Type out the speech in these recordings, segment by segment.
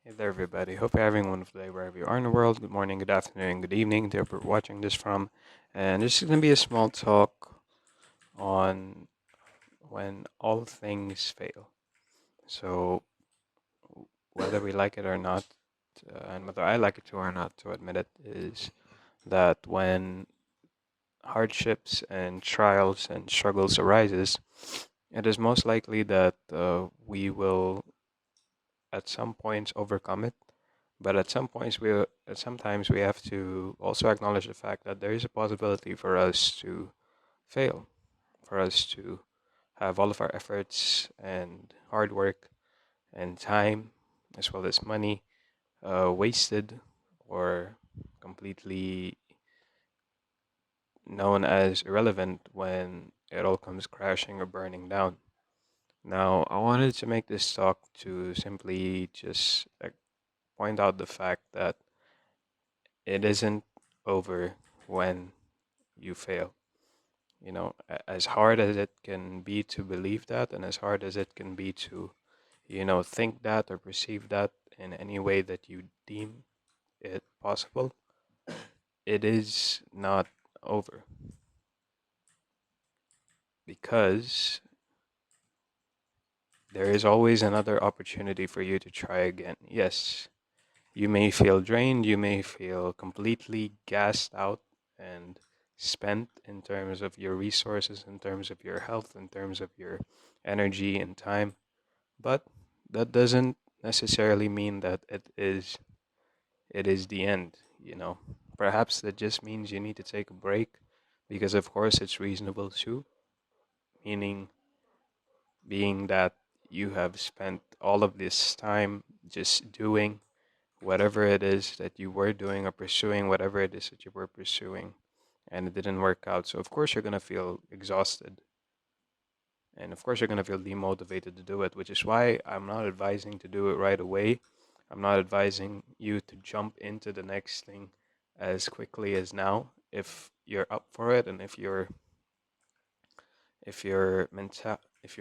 Hey there, everybody. Hope you're having a wonderful day wherever you are in the world. Good morning, good afternoon, good evening, wherever you're watching this from. And this is going to be a small talk on when all things fail. So, whether we like it or not, and whether I like it to or not to admit it, is that when hardships and trials and struggles arises, it is most likely that we will at some points overcome it. But sometimes we have to also acknowledge the fact that there is a possibility for us to fail, for us to have all of our efforts and hard work and time, as well as money, wasted or completely known as irrelevant when it all comes crashing or burning down. Now, I wanted to make this talk to simply just point out the fact that it isn't over when you fail. As hard as it can be to believe that, and as hard as it can be to, think that or perceive that in any way that you deem it possible, it is not over because there is always another opportunity for you to try again. Yes, you may feel drained, you may feel completely gassed out and spent in terms of your resources, in terms of your health, in terms of your energy and time, but that doesn't necessarily mean that it is the end, you know. Perhaps that just means you need to take a break because of course it's reasonable too, meaning being that you have spent all of this time just doing whatever it is that you were doing or pursuing whatever it is that you were pursuing and it didn't work out. So of course you're going to feel exhausted and of course you're going to feel demotivated to do it, which is why I'm not advising to do it right away. I'm not advising you to jump into the next thing as quickly as now. If you're up for it and if your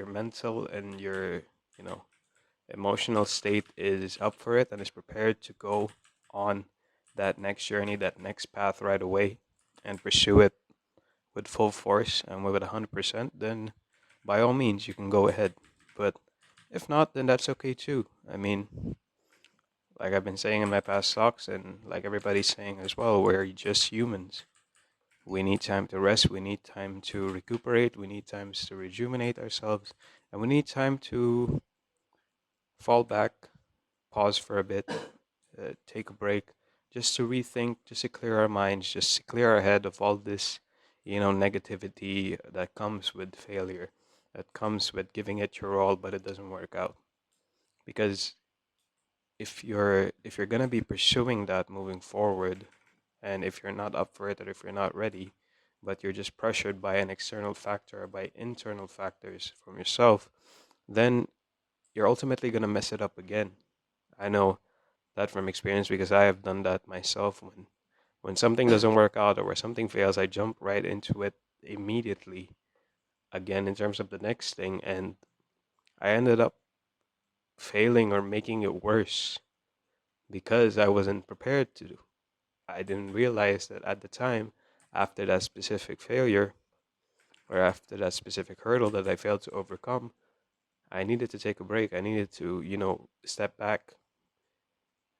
mental and your you know emotional state is up for it and is prepared to go on that next journey, that next path right away and pursue it with full force and with it 100%, then by all means you can go ahead. But if not, then that's okay too. I mean, like I've been saying in my past talks, and like everybody's saying as well, we're just humans. We need time to rest, we need time to recuperate, we need times to rejuvenate ourselves, and we need time to fall back, pause for a bit, take a break, just to rethink, just to clear our minds, just to clear our head of all this, negativity that comes with failure, that comes with giving it your all, but it doesn't work out. Because if you're gonna be pursuing that moving forward, and if you're not up for it or if you're not ready, but you're just pressured by an external factor or by internal factors from yourself, then you're ultimately gonna mess it up again. I know that from experience because I have done that myself. When something doesn't work out or where something fails, I jump right into it immediately again in terms of the next thing, and I ended up failing or making it worse because I wasn't prepared to do. I didn't realize that at the time, after that specific failure or after that specific hurdle that I failed to overcome, I needed to take a break. I needed to, step back,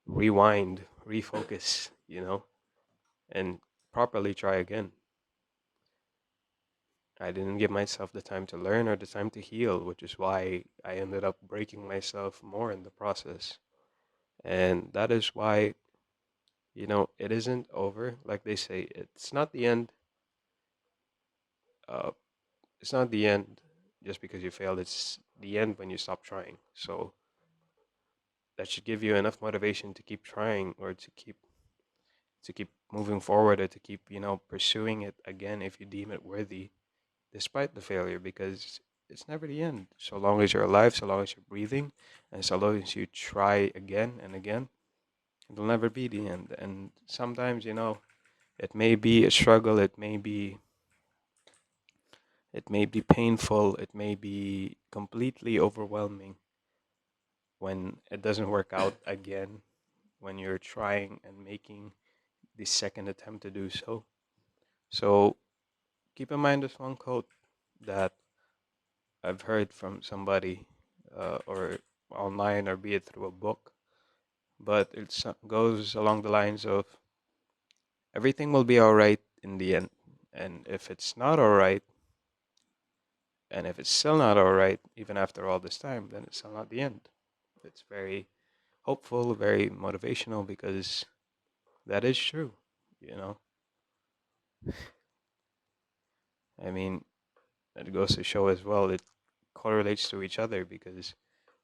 rewind, refocus, and properly try again. I didn't give myself the time to learn or the time to heal, which is why I ended up breaking myself more in the process. And that is why, it isn't over. Like they say, uh, it's not the end just because you failed. It's the end when you stop trying. So that should give you enough motivation to keep trying or to keep moving forward or to keep, pursuing it again if you deem it worthy despite the failure, because it's never the end. So long as you're alive, so long as you're breathing, and so long as you try again and again, it'll never be the end. And sometimes, it may be a struggle, it may be painful, it may be completely overwhelming, when it doesn't work out again, when you're trying and making the second attempt to do so. So keep in mind this one quote that I've heard from somebody, or online, or be it through a book, but it goes along the lines of everything will be all right in the end. And if it's not all right, and if it's still not all right, even after all this time, then it's still not the end. It's very hopeful, very motivational, because that is true, you know? I mean, it goes to show as well, it correlates to each other, because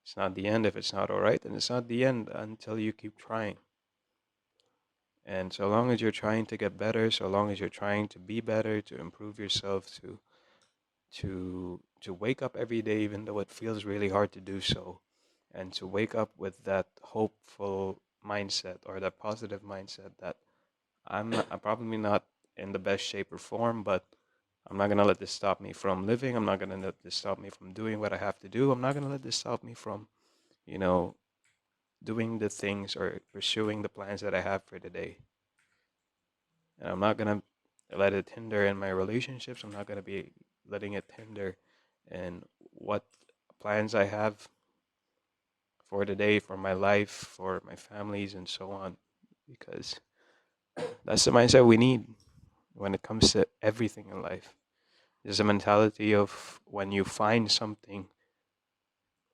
it's not the end if it's not all right, and it's not the end until you keep trying. And so long as you're trying to get better, so long as you're trying to be better, to improve yourself, to wake up every day, even though it feels really hard to do so, and to wake up with that hopeful mindset, or that positive mindset that I'm probably not in the best shape or form, but I'm not gonna let this stop me from living. I'm not gonna let this stop me from doing what I have to do. I'm not gonna let this stop me from, you know, doing the things or pursuing the plans that I have for the day. And I'm not gonna let it hinder in my relationships. I'm not gonna be letting it hinder in what plans I have for the day, for my life, for my families, and so on. Because that's the mindset we need when it comes to everything in life. There's a mentality of when you find something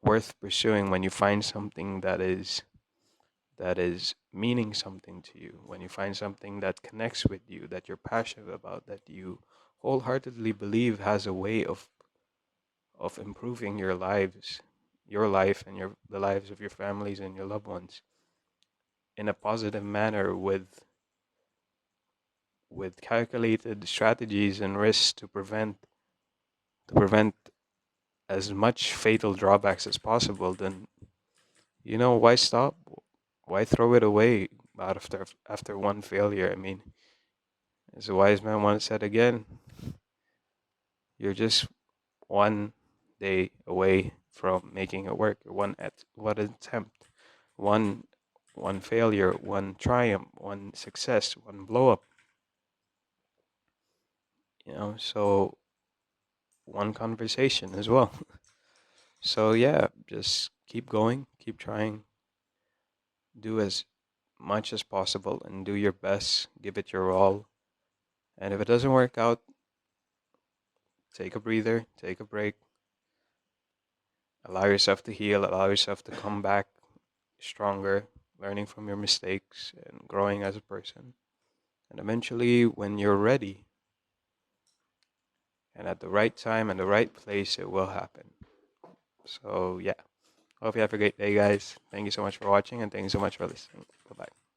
worth pursuing, when you find something that is meaning something to you, when you find something that connects with you, that you're passionate about, that you wholeheartedly believe has a way of improving your lives, your life, and the lives of your families and your loved ones in a positive manner, with calculated strategies and risks to prevent as much fatal drawbacks as possible, then why stop? Why throw it away after one failure? I mean, as a wise man once said again, you're just one day away from making it work. One attempt, one one failure, one triumph, one success, one blow up. So one conversation as well. So yeah, just keep going, keep trying, do as much as possible, and do your best. Give it your all. And if it doesn't work out, take a breather, take a break, allow yourself to heal, allow yourself to come back stronger, learning from your mistakes and growing as a person. And eventually, when you're ready and at the right time and the right place, it will happen. So, yeah. Hope you have a great day, guys. Thank you so much for watching, and thank you so much for listening. Bye bye.